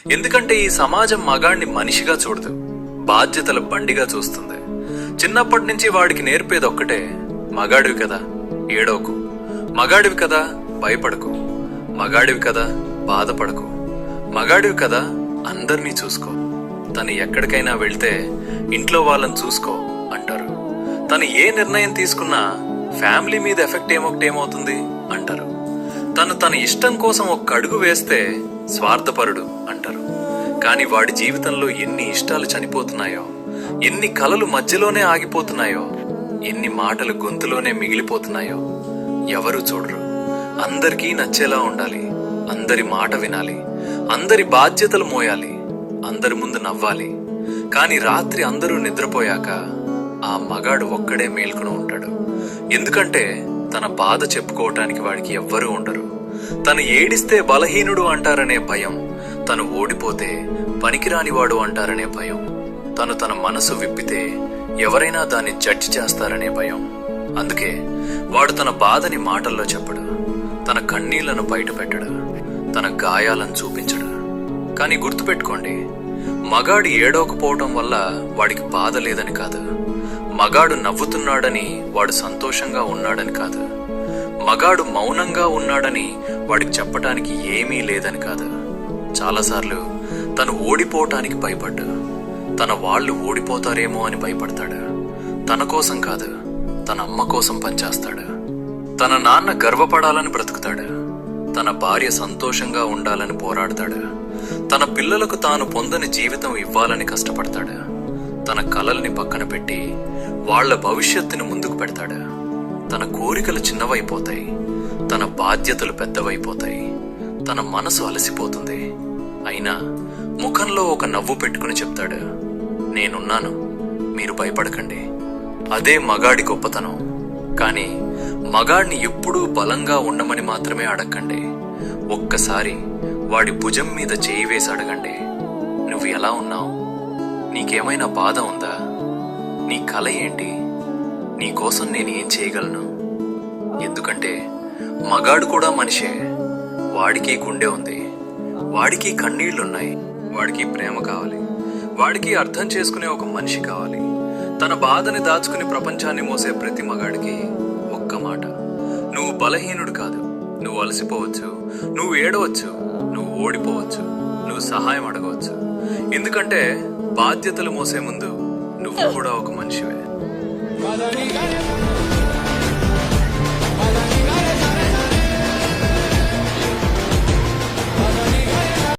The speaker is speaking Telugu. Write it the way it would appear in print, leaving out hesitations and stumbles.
ఎందుకంటే ఈ సమాజం మగాడిని మనిషిగా చూడదు, బాధ్యతల బండిగా చూస్తుంది. చిన్నప్పటి నుంచి వాడికి నేర్పేది ఒక్కటే, మగాడివి కదా ఏడవకు, మగాడివి కదా భయపడకు, మగాడివి కదా బాధపడకు, మగాడివి కదా అందరినీ చూసుకో. తను ఎక్కడికైనా వెళ్తే ఇంట్లో వాళ్ళని చూసుకో అంటారు. తను ఏ నిర్ణయం తీసుకున్నా ఫ్యామిలీ మీద ఎఫెక్ట్ ఏమవుతుంది అంటారు. తన ఇష్టం కోసం ఒక్క అడుగు వేస్తే స్వార్థపరుడు అంటారు. కానీ వాడి జీవితంలో ఎన్ని ఇష్టాలు చనిపోతున్నాయో, ఎన్ని కలలు మధ్యలోనే ఆగిపోతున్నాయో, ఎన్ని మాటలు గొంతులోనే మిగిలిపోతున్నాయో ఎవరు చూడరు. అందరికీ నచ్చేలా ఉండాలి, అందరి మాట వినాలి, అందరి బాధ్యతలు మోయాలి, అందరి ముందు నవ్వాలి. కానీ రాత్రి అందరూ నిద్రపోయాక ఆ మగాడు ఒక్కడే మేల్కొని ఉంటాడు. ఎందుకంటే తన బాధ చెప్పుకోవటానికి వాడికి ఎవ్వరూ ఉండరు. తను ఏడిస్తే బలహీనుడు అంటారనే భయం, తను ఓడిపోతే పనికిరానివాడు అంటారనే భయం, తన మనసు విప్పితే ఎవరైనా దాన్ని జడ్జి చేస్తారనే భయం. అందుకే వాడు తన బాధని మాటల్లో చెప్పడు, తన కన్నీళ్లను బయట పెట్టడు, తన గాయాలను చూపించడు. కానీ గుర్తుపెట్టుకోండి, మగాడు ఏడవకపోవటం వల్ల వాడికి బాధ లేదని కాదు, మగాడు నవ్వుతున్నాడని వాడు సంతోషంగా ఉన్నాడని కాదు, మగాడు మౌనంగా ఉన్నాడని వాడికి చెప్పటానికి ఏమీ లేదని కాదు. చాలాసార్లు తను ఓడిపోవటానికి భయపడ్డా, తన వాళ్ళు ఓడిపోతారేమో అని భయపడతాడు. తన కోసం కాదు, తన అమ్మ కోసం పనిచేస్తాడు. తన నాన్న గర్వపడాలని బ్రతుకుతాడు, తన భార్య సంతోషంగా ఉండాలని పోరాడతాడు, తన పిల్లలకు తాను పొందని జీవితం ఇవ్వాలని కష్టపడతాడు. తన కలల్ని పక్కన పెట్టి వాళ్ల భవిష్యత్తుని ముందుకు పెడతాడు. తన కోరికలు చిన్నవైపోతాయి, తన బాధ్యతలు పెద్దవైపోతాయి, తన మనసు అలసిపోతుంది. అయినా ముఖంలో ఒక నవ్వు పెట్టుకుని చెప్తాడు, నేనున్నాను, మీరు భయపడకండి. అదే మగాడి గొప్పతనం. కానీ మగాడిని ఎప్పుడూ బలంగా ఉండమని మాత్రమే అడగండి. ఒక్కసారి వాడి భుజం మీద చేయి వేసి అడగండి, నువ్వు ఎలా ఉన్నావు, నీకేమైనా బాధ ఉందా, నీ కల ఏంటి, నీకోసం నేను ఏం చేయగలను. ఎందుకంటే మగాడు కూడా మనిషే, వాడికి గుండె ఉంది, వాడికి కన్నీళ్లున్నాయి, వాడికి ప్రేమ కావాలి, వాడికి అర్థం చేసుకునే ఒక మనిషి కావాలి. తన బాధని దాచుకుని ప్రపంచాన్ని మోసే ప్రతి మగాడికి ఒక్క మాట, నువ్వు బలహీనుడు కాదు, నువ్వు అలసిపోవచ్చు, నువ్వు ఏడవచ్చు, నువ్వు ఓడిపోవచ్చు, నువ్వు సహాయం అడగవచ్చు. ఎందుకంటే బాధ్యతలు మోసే ముందు నువ్వు కూడా ఒక మనిషివే.